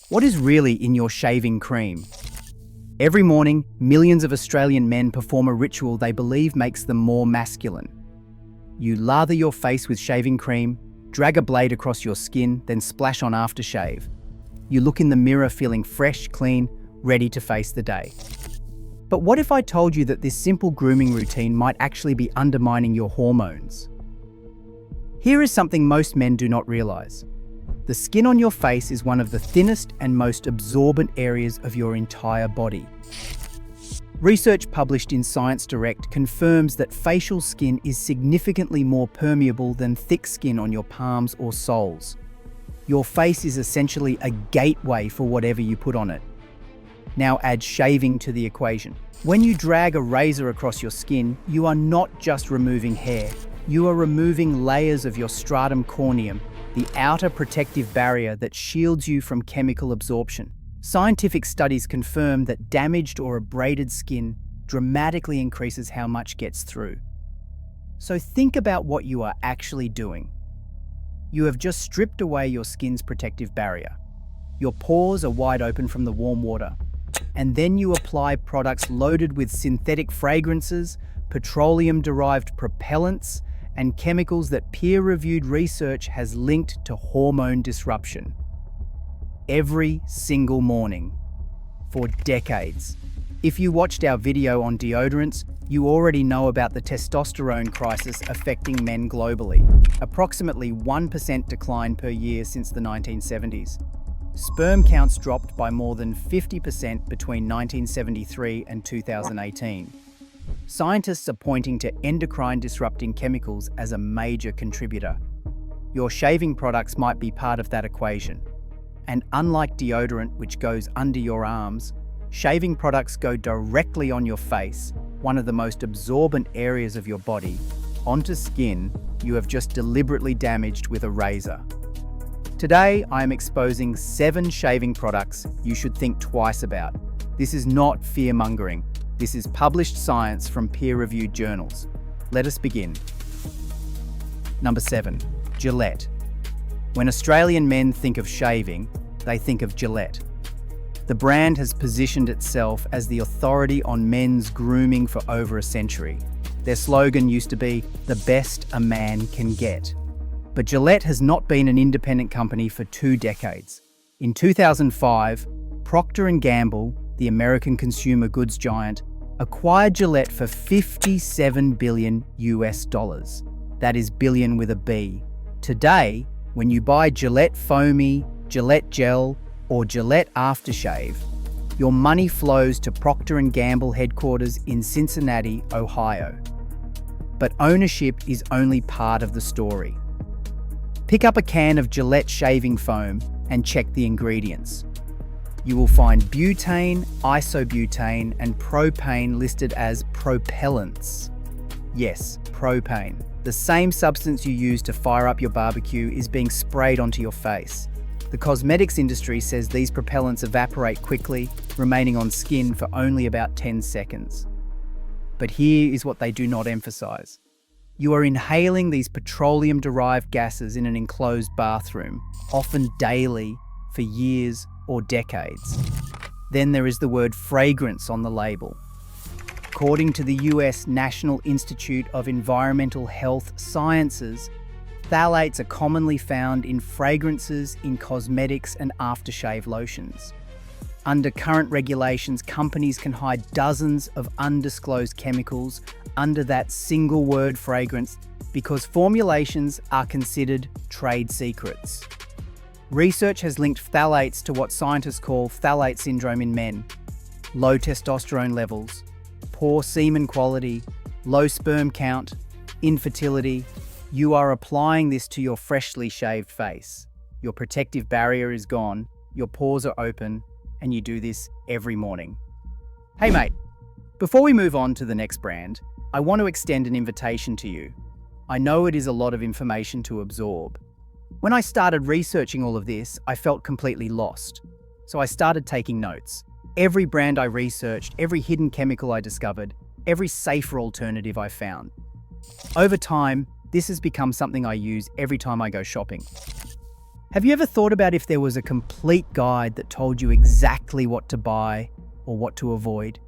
What is really in your shaving cream? Every morning, millions of Australian men perform a ritual they believe makes them more masculine. You lather your face with shaving cream, drag a blade across your skin, then splash on aftershave. You look in the mirror feeling fresh, clean, ready to face the day. But what if I told you that this simple grooming routine might actually be undermining your hormones? Here is something most men do not realize. The skin on your face is one of the thinnest and most absorbent areas of your entire body. Research published in Science Direct confirms that facial skin is significantly more permeable than thick skin on your palms or soles. Your face is essentially a gateway for whatever you put on it. Now add shaving to the equation. When you drag a razor across your skin, you are not just removing hair, you are removing layers of your stratum corneum, the outer protective barrier that shields you from chemical absorption. Scientific studies confirm that damaged or abraded skin dramatically increases how much gets through. So think about what you are actually doing. You have just stripped away your skin's protective barrier. Your pores are wide open from the warm water. And then you apply products loaded with synthetic fragrances, petroleum-derived propellants, and chemicals that peer-reviewed research has linked to hormone disruption. Every single morning, for decades. If you watched our video on deodorants, you already know about the testosterone crisis affecting men globally. Approximately 1% decline per year since the 1970s. Sperm counts dropped by more than 50% between 1973 and 2018. Scientists are pointing to endocrine disrupting chemicals as a major contributor. Your shaving products might be part of that equation. And unlike deodorant, which goes under your arms, shaving products go directly on your face, one of the most absorbent areas of your body, onto skin you have just deliberately damaged with a razor. Today, I am exposing 7 shaving products you should think twice about. This is not fear-mongering. This is published science from peer-reviewed journals. Let us begin. Number 7, Gillette. When Australian men think of shaving, they think of Gillette. The brand has positioned itself as the authority on men's grooming for over a century. Their slogan used to be, "The best a man can get." But Gillette has not been an independent company for 2 decades. In 2005, Procter & Gamble, the American consumer goods giant, acquired Gillette for $57 billion US. That is billion with a B. Today, when you buy Gillette Foamy, Gillette Gel, or Gillette Aftershave, your money flows to Procter & Gamble headquarters in Cincinnati, Ohio. But ownership is only part of the story. Pick up a can of Gillette shaving foam and check the ingredients. You will find butane, isobutane, and propane listed as propellants. Yes, propane. The same substance you use to fire up your barbecue is being sprayed onto your face. The cosmetics industry says these propellants evaporate quickly, remaining on skin for only about 10 seconds. But here is what they do not emphasize. You are inhaling these petroleum-derived gases in an enclosed bathroom, often daily, for years or decades. Then there is the word fragrance on the label. According to the US National Institute of Environmental Health Sciences, phthalates are commonly found in fragrances, in cosmetics, and aftershave lotions. Under current regulations, companies can hide dozens of undisclosed chemicals under that single word fragrance because formulations are considered trade secrets. Research has linked phthalates to what scientists call phthalate syndrome in men. Low testosterone levels, poor semen quality, low sperm count, infertility. You are applying this to your freshly shaved face. Your protective barrier is gone, your pores are open, and you do this every morning. Hey mate, before we move on to the next brand, I want to extend an invitation to you. I know it is a lot of information to absorb. When I started researching all of this, I felt completely lost. So I started taking notes. Every brand I researched, every hidden chemical I discovered, every safer alternative I found. Over time, this has become something I use every time I go shopping. Have you ever thought about if there was a complete guide that told you exactly what to buy or what to avoid?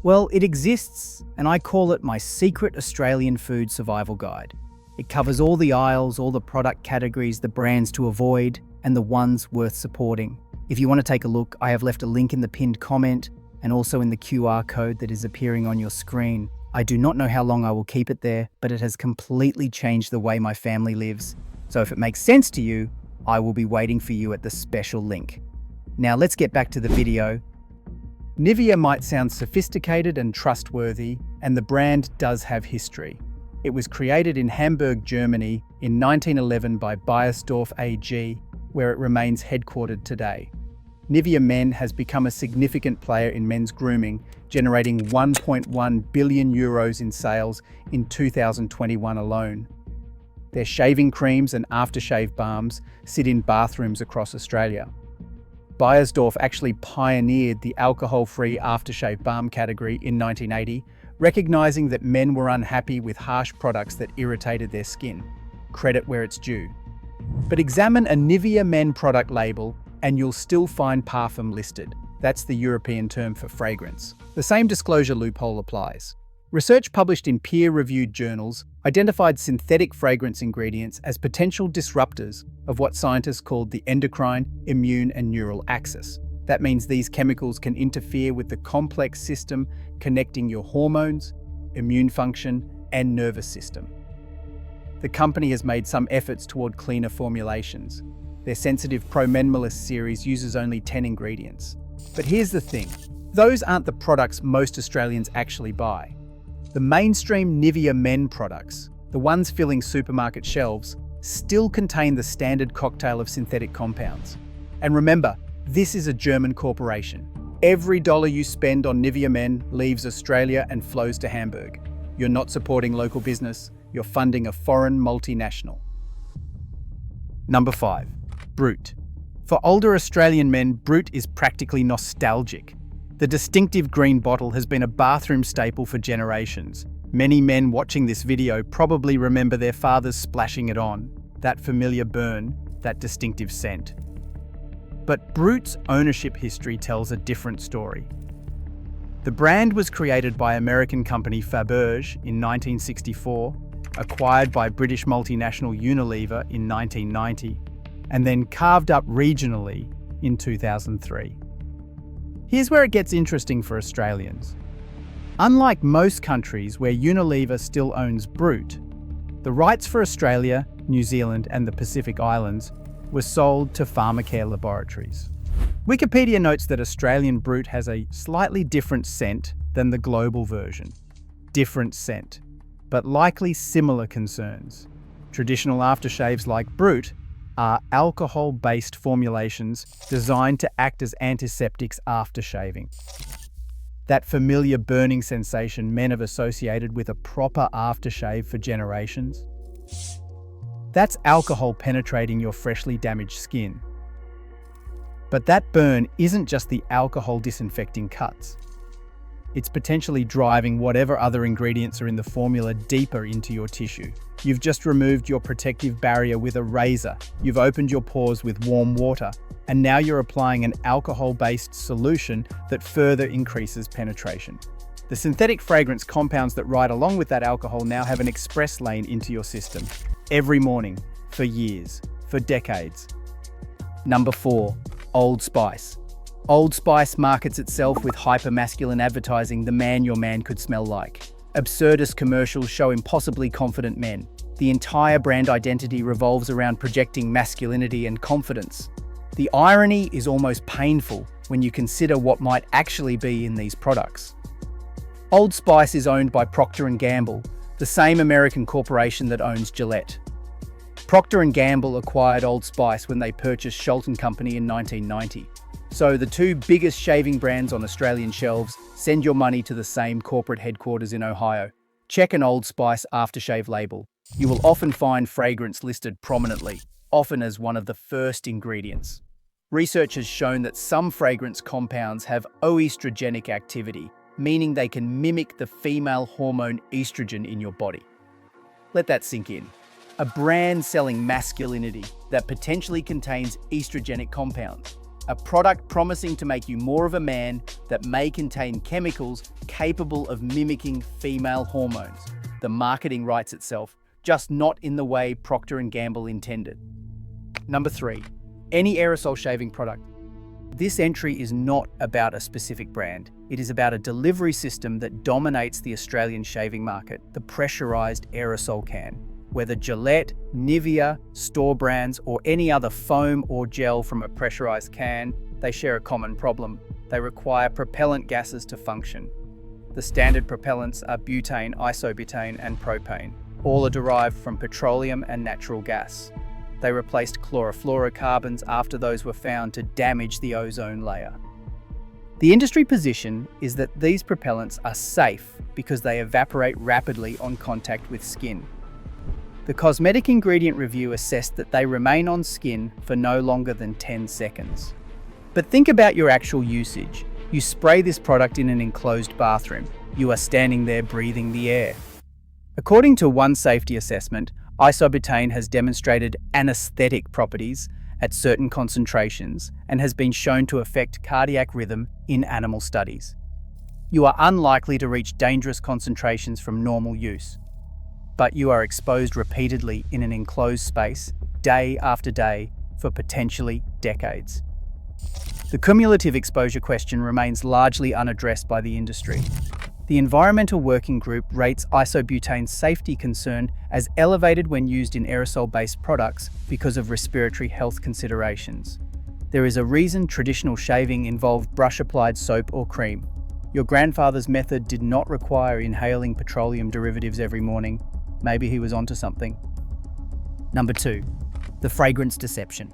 Well, it exists, and I call it my secret Australian food survival guide. It covers all the aisles, all the product categories, the brands to avoid, and the ones worth supporting. If you want to take a look, I have left a link in the pinned comment and also in the QR code that is appearing on your screen. I do not know how long I will keep it there, but it has completely changed the way my family lives. So if it makes sense to you, I will be waiting for you at the special link. Now let's get back to the video. Nivea might sound sophisticated and trustworthy, and the brand does have history. It was created in Hamburg, Germany in 1911 by Beiersdorf AG, where it remains headquartered today. Nivea Men has become a significant player in men's grooming, generating 1.1 billion euros in sales in 2021 alone. Their shaving creams and aftershave balms sit in bathrooms across Australia. Beiersdorf actually pioneered the alcohol-free aftershave balm category in 1980, recognizing that men were unhappy with harsh products that irritated their skin. Credit where it's due. But examine a Nivea Men product label and you'll still find parfum listed. That's the European term for fragrance. The same disclosure loophole applies. Research published in peer-reviewed journals identified synthetic fragrance ingredients as potential disruptors of what scientists called the endocrine, immune, and neural axis. That means these chemicals can interfere with the complex system connecting your hormones, immune function, and nervous system. The company has made some efforts toward cleaner formulations. Their sensitive Pro Minimalist series uses only 10 ingredients. But here's the thing, those aren't the products most Australians actually buy. The mainstream Nivea Men products, the ones filling supermarket shelves, still contain the standard cocktail of synthetic compounds. And remember, this is a German corporation. Every dollar you spend on Nivea Men leaves Australia and flows to Hamburg. You're not supporting local business, you're funding a foreign multinational. Number 5. Brut. For older Australian men, Brut is practically nostalgic. The distinctive green bottle has been a bathroom staple for generations. Many men watching this video probably remember their fathers splashing it on. That familiar burn, that distinctive scent. But Brut's ownership history tells a different story. The brand was created by American company Faberge in 1964, acquired by British multinational Unilever in 1990, and then carved up regionally in 2003. Here's where it gets interesting for Australians. Unlike most countries where Unilever still owns Brut, the rights for Australia, New Zealand, and the Pacific Islands were sold to Pharmacare Laboratories. Wikipedia notes that Australian Brut has a slightly different scent than the global version. Different scent, but likely similar concerns. Traditional aftershaves like Brut are alcohol-based formulations designed to act as antiseptics after shaving. That familiar burning sensation men have associated with a proper aftershave for generations. That's alcohol penetrating your freshly damaged skin. But that burn isn't just the alcohol disinfecting cuts. It's potentially driving whatever other ingredients are in the formula deeper into your tissue. You've just removed your protective barrier with a razor, you've opened your pores with warm water, and now you're applying an alcohol-based solution that further increases penetration. The synthetic fragrance compounds that ride along with that alcohol now have an express lane into your system. Every morning, for years, for decades. Number 4, Old Spice. Old Spice markets itself with hyper-masculine advertising, the man your man could smell like. Absurdist commercials show impossibly confident men. The entire brand identity revolves around projecting masculinity and confidence. The irony is almost painful when you consider what might actually be in these products. Old Spice is owned by Procter & Gamble, the same American corporation that owns Gillette. Procter & Gamble acquired Old Spice when they purchased Schulten Company in 1990. So the two biggest shaving brands on Australian shelves send your money to the same corporate headquarters in Ohio. Check an Old Spice aftershave label. You will often find fragrance listed prominently, often as one of the first ingredients. Research has shown that some fragrance compounds have oestrogenic activity, meaning they can mimic the female hormone estrogen in your body. Let that sink in. A brand selling masculinity that potentially contains oestrogenic compounds. A product promising to make you more of a man that may contain chemicals capable of mimicking female hormones. The marketing writes itself, just not in the way Procter & Gamble intended. Number 3. Any aerosol shaving product. This entry is not about a specific brand. It is about a delivery system that dominates the Australian shaving market, the pressurized aerosol can. Whether Gillette, Nivea, store brands, or any other foam or gel from a pressurized can, they share a common problem. They require propellant gases to function. The standard propellants are butane, isobutane, and propane. All are derived from petroleum and natural gas. They replaced chlorofluorocarbons after those were found to damage the ozone layer. The industry position is that these propellants are safe because they evaporate rapidly on contact with skin. The Cosmetic Ingredient Review assessed that they remain on skin for no longer than 10 seconds. But think about your actual usage. You spray this product in an enclosed bathroom. You are standing there breathing the air. According to one safety assessment, isobutane has demonstrated anesthetic properties at certain concentrations and has been shown to affect cardiac rhythm in animal studies. You are unlikely to reach dangerous concentrations from normal use, but you are exposed repeatedly in an enclosed space, day after day, for potentially decades. The cumulative exposure question remains largely unaddressed by the industry. The Environmental Working Group rates isobutane's safety concern as elevated when used in aerosol-based products because of respiratory health considerations. There is a reason traditional shaving involved brush-applied soap or cream. Your grandfather's method did not require inhaling petroleum derivatives every morning. Maybe he was onto something. Number 2. The fragrance deception.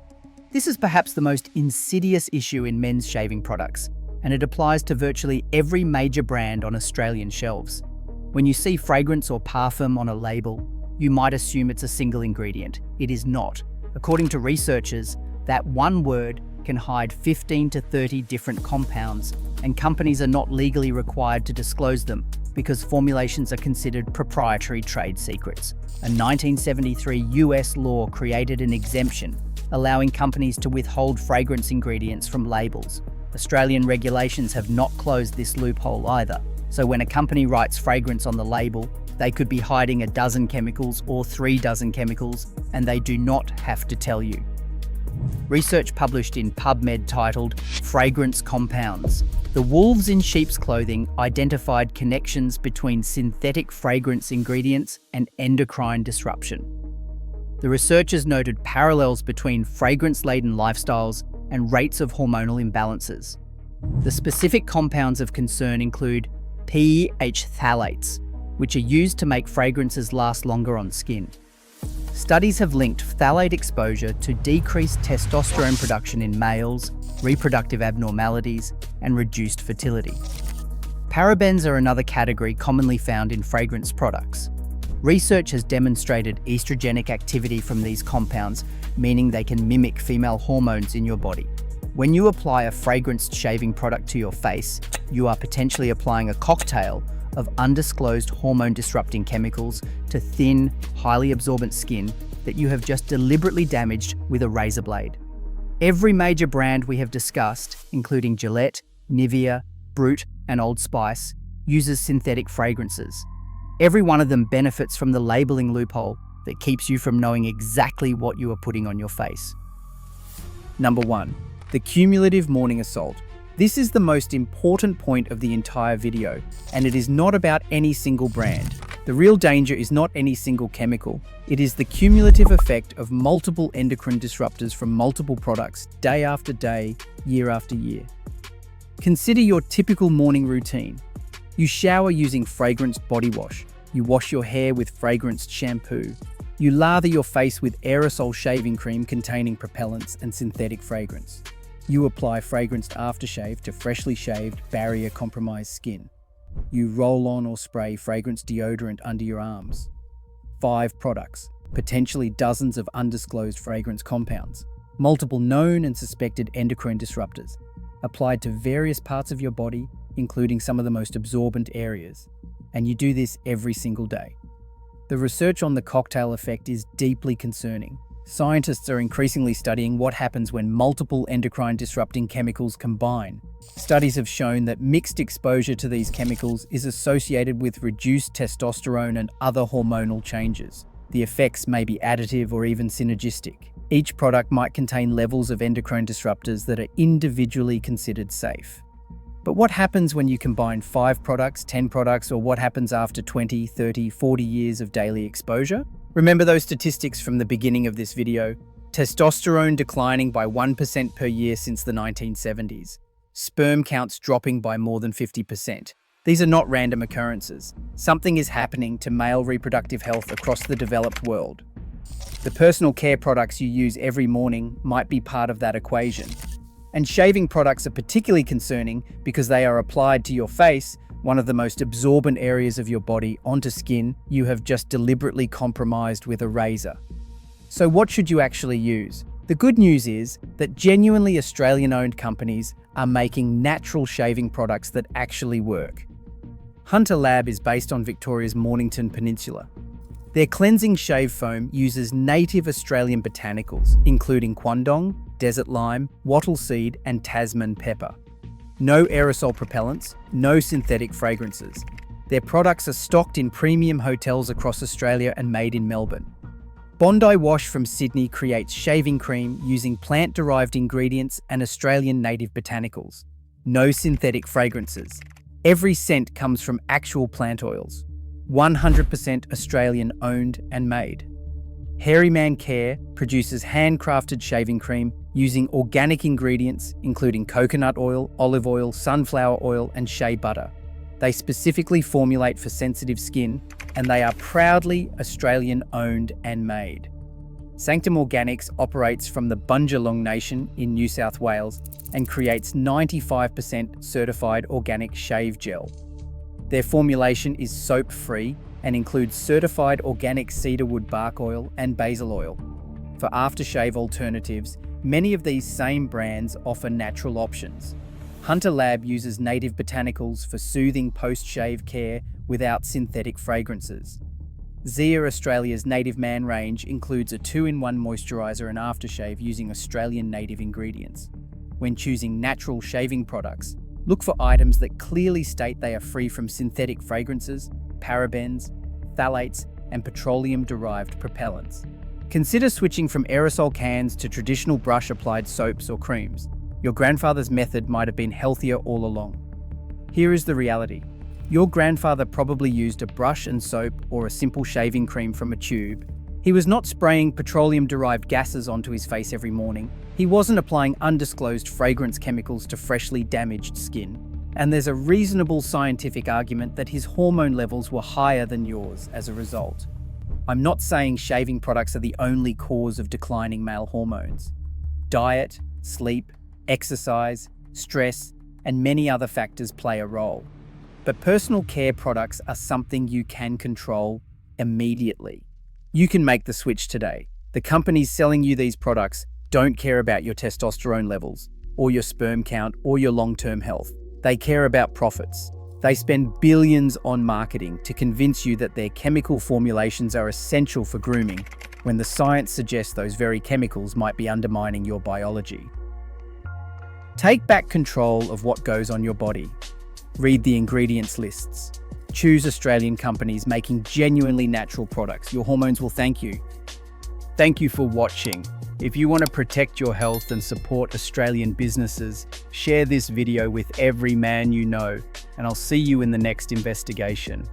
This is perhaps the most insidious issue in men's shaving products, and it applies to virtually every major brand on Australian shelves. When you see fragrance or parfum on a label, you might assume it's a single ingredient. It is not. According to researchers, that one word can hide 15 to 30 different compounds, and companies are not legally required to disclose them because formulations are considered proprietary trade secrets. A 1973 US law created an exemption, allowing companies to withhold fragrance ingredients from labels. Australian regulations have not closed this loophole either. So when a company writes fragrance on the label, they could be hiding a dozen chemicals or 3 dozen chemicals, and they do not have to tell you. Research published in PubMed titled Fragrance Compounds. The wolves in sheep's clothing identified connections between synthetic fragrance ingredients and endocrine disruption. The researchers noted parallels between fragrance-laden lifestyles and rates of hormonal imbalances. The specific compounds of concern include pH phthalates, which are used to make fragrances last longer on skin. Studies have linked phthalate exposure to decreased testosterone production in males, reproductive abnormalities, and reduced fertility. Parabens are another category commonly found in fragrance products. Research has demonstrated oestrogenic activity from these compounds, meaning they can mimic female hormones in your body. When you apply a fragranced shaving product to your face, you are potentially applying a cocktail of undisclosed hormone-disrupting chemicals to thin, highly absorbent skin that you have just deliberately damaged with a razor blade. Every major brand we have discussed, including Gillette, Nivea, Brut, and Old Spice, uses synthetic fragrances. Every one of them benefits from the labeling loophole that keeps you from knowing exactly what you are putting on your face. Number 1. The cumulative morning assault. This is the most important point of the entire video, and it is not about any single brand. The real danger is not any single chemical. It is the cumulative effect of multiple endocrine disruptors from multiple products, day after day, year after year. Consider your typical morning routine. You shower using fragranced body wash. You wash your hair with fragranced shampoo. You lather your face with aerosol shaving cream containing propellants and synthetic fragrance. You apply fragranced aftershave to freshly shaved, barrier-compromised skin. You roll on or spray fragrance deodorant under your arms. 5 products, potentially dozens of undisclosed fragrance compounds, multiple known and suspected endocrine disruptors, applied to various parts of your body, including some of the most absorbent areas. And you do this every single day. The research on the cocktail effect is deeply concerning. Scientists are increasingly studying what happens when multiple endocrine disrupting chemicals combine. Studies have shown that mixed exposure to these chemicals is associated with reduced testosterone and other hormonal changes. The effects may be additive or even synergistic. Each product might contain levels of endocrine disruptors that are individually considered safe. But what happens when you combine 5 products, 10 products, or what happens after 20, 30, 40 years of daily exposure? Remember those statistics from the beginning of this video? Testosterone declining by 1% per year since the 1970s. Sperm counts dropping by more than 50%. These are not random occurrences. Something is happening to male reproductive health across the developed world. The personal care products you use every morning might be part of that equation. And shaving products are particularly concerning because they are applied to your face, one of the most absorbent areas of your body, onto skin you have just deliberately compromised with a razor. So what should you actually use? The good news is that genuinely Australian-owned companies are making natural shaving products that actually work. Hunter Lab is based on Victoria's Mornington Peninsula. Their cleansing shave foam uses native Australian botanicals, including quandong, desert lime, wattle seed, and Tasman pepper. No aerosol propellants, no synthetic fragrances. Their products are stocked in premium hotels across Australia and made in Melbourne. Bondi Wash from Sydney creates shaving cream using plant-derived ingredients and Australian native botanicals. No synthetic fragrances. Every scent comes from actual plant oils. 100% Australian owned and made. Hairy Man Care produces handcrafted shaving cream using organic ingredients including coconut oil, olive oil, sunflower oil, and shea butter. They specifically formulate for sensitive skin, and they are proudly Australian owned and made. Sanctum Organics operates from the Bundjalung Nation in New South Wales and creates 95% certified organic shave gel. Their formulation is soap-free and includes certified organic cedarwood bark oil and basil oil. For aftershave alternatives, many of these same brands offer natural options. Hunter Lab uses native botanicals for soothing post-shave care without synthetic fragrances. Zia Australia's Native Man range includes a 2-in-1 moisturiser and aftershave using Australian native ingredients. When choosing natural shaving products, look for items that clearly state they are free from synthetic fragrances, parabens, phthalates, and petroleum-derived propellants. Consider switching from aerosol cans to traditional brush-applied soaps or creams. Your grandfather's method might have been healthier all along. Here is the reality. Your grandfather probably used a brush and soap or a simple shaving cream from a tube. He was not spraying petroleum-derived gases onto his face every morning. He wasn't applying undisclosed fragrance chemicals to freshly damaged skin. And there's a reasonable scientific argument that his hormone levels were higher than yours as a result. I'm not saying shaving products are the only cause of declining male hormones. Diet, sleep, exercise, stress, and many other factors play a role. But personal care products are something you can control immediately. You can make the switch today. The companies selling you these products don't care about your testosterone levels, or your sperm count, or your long-term health. They care about profits. They spend billions on marketing to convince you that their chemical formulations are essential for grooming, when the science suggests those very chemicals might be undermining your biology. Take back control of what goes on your body. Read the ingredients lists. Choose Australian companies making genuinely natural products. Your hormones will thank you. Thank you for watching. If you want to protect your health and support Australian businesses, share this video with every man you know, and I'll see you in the next investigation.